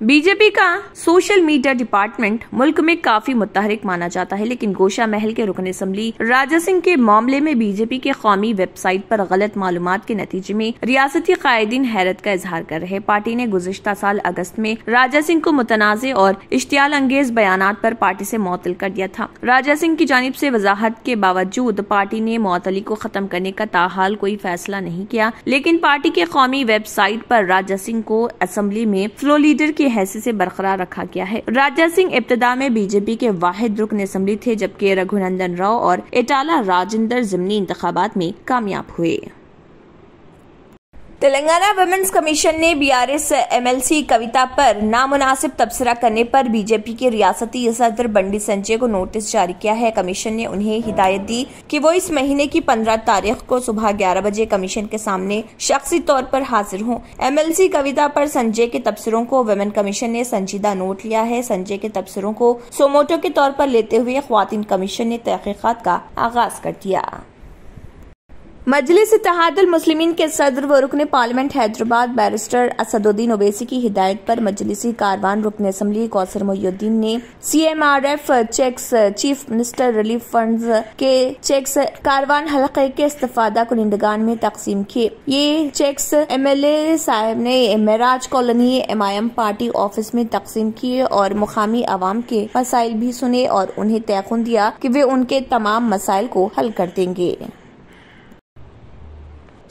BJP का social media department मुल्क में काफी मुतहरिक माना जाता है, लेकिन गोशा महल के रुकन असम्बली राजा सिंह के मामले में बीजेपी के कौमी वेबसाइट पर गलत मालूमात के नतीजे में रियासती कायदीन हैरत का इजहार कर रहे। पार्टी ने गुज़िश्ता साल अगस्त में राजा सिंह को मुतनाज़े और इश्तियाल अंगेज बयानात पर पार्टी से मुअत्तल कर दिया था। राजा सिंह की जानिब से वजाहत के बावजूद पार्टी ने मुअत्तली को खत्म करने का ताहाल कोई फैसला नहीं किया, लेकिन पार्टी के कौमी वेबसाइट पर राजा सिंह को असम्बली में फ्लो लीडर की हैसियत से बरकरार रखा गया है। राजा सिंह इब्तिदा में बीजेपी के वाहिद रुकन असम्बली थे, जबकि रघुनंदन राव और इटाला राजेंद्र ज़िमनी इंतखाबात में कामयाब हुए। तेलंगाना वुमेन्स कमीशन ने बीआरएस एमएलसी कविता पर नामुनासिब तबसरा करने पर बीजेपी के रियासती सदर बंडी संजय को नोटिस जारी किया है। कमीशन ने उन्हें हिदायत दी कि वो इस महीने की 15 तारीख को सुबह 11 बजे कमीशन के सामने शख्सी तौर पर हाजिर हों। एमएलसी कविता पर संजय के तबसरों को वुमेन कमीशन ने संजीदा नोट लिया है। संजय के तबसरों को सोमोटो के तौर पर लेते हुए ख्वातीन कमीशन ने तहकीकात का आगाज कर दिया। मजलिस इत्तेहादुल मुस्लिमीन के सदर व रुकन पार्लियामेंट हैदराबाद बैरिस्टर असदुद्दीन ओवैसी की हिदायत पर मजलिसी कारवान रुकन असम्बली कौसर मोहिउद्दीन ने CMRF cheques, chief minister relief funds के चेक्स कारवान हलके के इस्तिफादा कुनिंदगान में तकसीम किए। ये चेक्स एमएलए साहब ने Meraj colony MIM party office में तकसीम किए और मुकामी आवाम के मसाइल भी सुने और उन्हें तयक़ुन दिया कि वे उनके तमाम मसाइल को हल कर देंगे।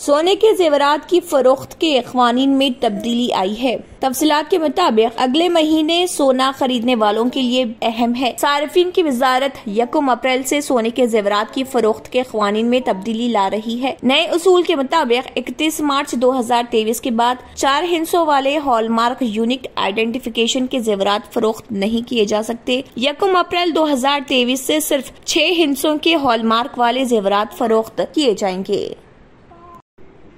सोने के जेवरात की फरोख्त के क़वानीन में तब्दीली आई है। तफसीलात के मुताबिक अगले महीने सोना खरीदने वालों के लिए अहम है। सारिफीन की वजारत 1 अप्रैल से सोने के जेवरात की फरोख्त के क़वानीन में तब्दीली ला रही है। नए उसूल के मुताबिक 31 मार्च 2023 के बाद 4 हिस्सों वाले हॉलमार्क यूनिक आइडेंटिफिकेशन के जेवरात फरोख्त नहीं किए जा सकते। 1 अप्रैल 2023 से सिर्फ 6 हिस्सों के हॉलमार्क वाले जेवरात फरोख्त किए जाएंगे।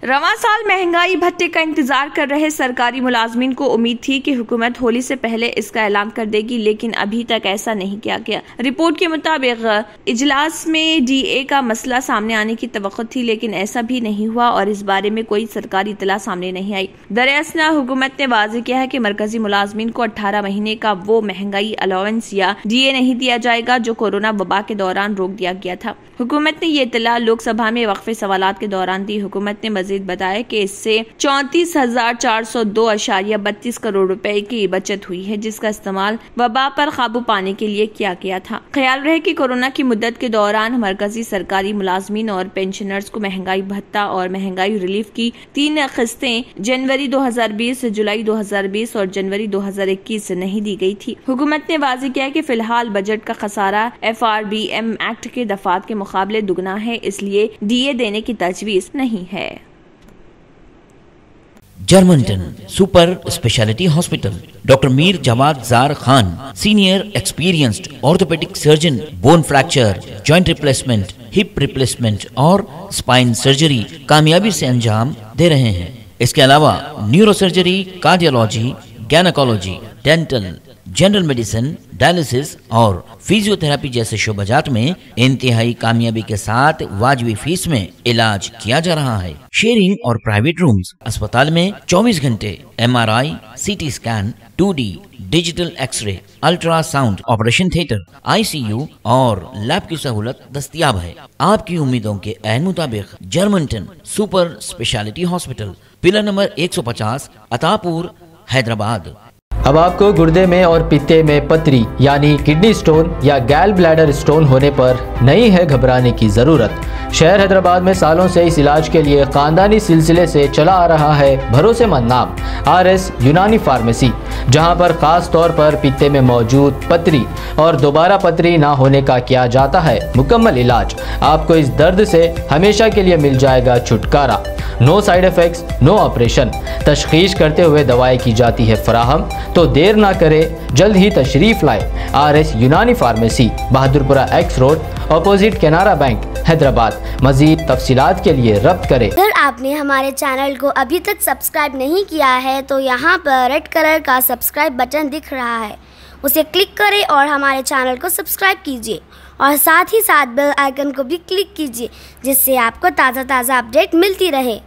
रवां साल महंगाई भत्ते का इंतजार कर रहे सरकारी मुलाजमीन को उम्मीद थी कि हुकूमत होली से पहले इसका ऐलान कर देगी, लेकिन अभी तक ऐसा नहीं किया गया। रिपोर्ट के मुताबिक इजलास में डीए का मसला सामने आने की तवक्को थी, लेकिन ऐसा भी नहीं हुआ और इस बारे में कोई सरकारी इतला सामने नहीं आई। दरअसल हुकूमत ने वाज़ेह किया है कि मरकजी मुलाजमीन को 18 महीने का वो महंगाई अलाउंस या डीए नहीं दिया जाएगा जो कोरोना वबा के दौरान रोक दिया गया था। हुकूमत ने ये इतला लोकसभा में वक्फे सवालात के दौरान दी। हुकूमत ने मजीद बताया कि इससे 34,402.32 करोड़ रुपए की बचत हुई है, जिसका इस्तेमाल वबा पर काबू पाने के लिए किया गया था। ख्याल रहे कि कोरोना की मुद्दत के दौरान मरकजी सरकारी मुलाजमीन और पेंशनर्स को महंगाई भत्ता और महंगाई रिलीफ की 3 किस्तें जनवरी 2020, जुलाई 2020 और जनवरी 2021 से नहीं दी गई थी। हुकूमत ने वाज़ेह किया कि फिलहाल बजट का खसारा FRBM एक्ट के दफात के मुकाबले दुगना है, इसलिए डीए देने की तजवीज नहीं है। जर्मनटन super speciality hospital, doctor Mir Jawad Zar Khan, senior experienced orthopaedic surgeon, bone fracture, joint replacement, hip replacement और स्पाइन सर्जरी कामयाबी से अंजाम दे रहे हैं। इसके अलावा neuro surgery, cardiology, gynaecology, dental, general medicine, dialysis और फिजियोथेरेपी जैसे शोबाजात में इंतहाई कामयाबी के साथ वाजिबी फीस में इलाज किया जा रहा है। शेयरिंग और प्राइवेट रूम्स, अस्पताल में 24 घंटे MRI, CT scan, 2D digital X-ray, ultrasound, operation theatre, ICU और लैब की सहूलत दस्तयाब है। आपकी उम्मीदों के ऐन मुताबिक Germanten super speciality hospital, pillar number 150, Attapur, Hyderabad. अब आपको गुर्दे में और पित्ते में पथरी यानी किडनी स्टोन या गैल ब्लैडर स्टोन होने पर नहीं है घबराने की ज़रूरत। शहर हैदराबाद में सालों से इस इलाज के लिए खानदानी सिलसिले से चला आ रहा है भरोसेमंद नाम RS यूनानी फार्मेसी, जहां पर खास तौर पर पित्ते में मौजूद पथरी और दोबारा पथरी ना होने का किया जाता है मुकम्मल इलाज। आपको इस दर्द से हमेशा के लिए मिल जाएगा छुटकारा। No side effects, no operation, तशखीस करते हुए दवाएं की जाती है फराहम। तो देर ना करे, जल्द ही तशरीफ लाए RS Unani pharmacy, Bahadurpura X road, opposite Canara bank, Hyderabad. मजीद तफसीलात के लिए रब्त करें। अगर आपने हमारे चैनल को अभी तक सब्सक्राइब नहीं किया है तो यहाँ पर रेड कलर का सब्सक्राइब बटन दिख रहा है, उसे क्लिक करें और हमारे चैनल को सब्सक्राइब कीजिए और साथ ही साथ बेल आइकन को भी क्लिक कीजिए, जिससे आपको ताज़ा अपडेट मिलती रहे।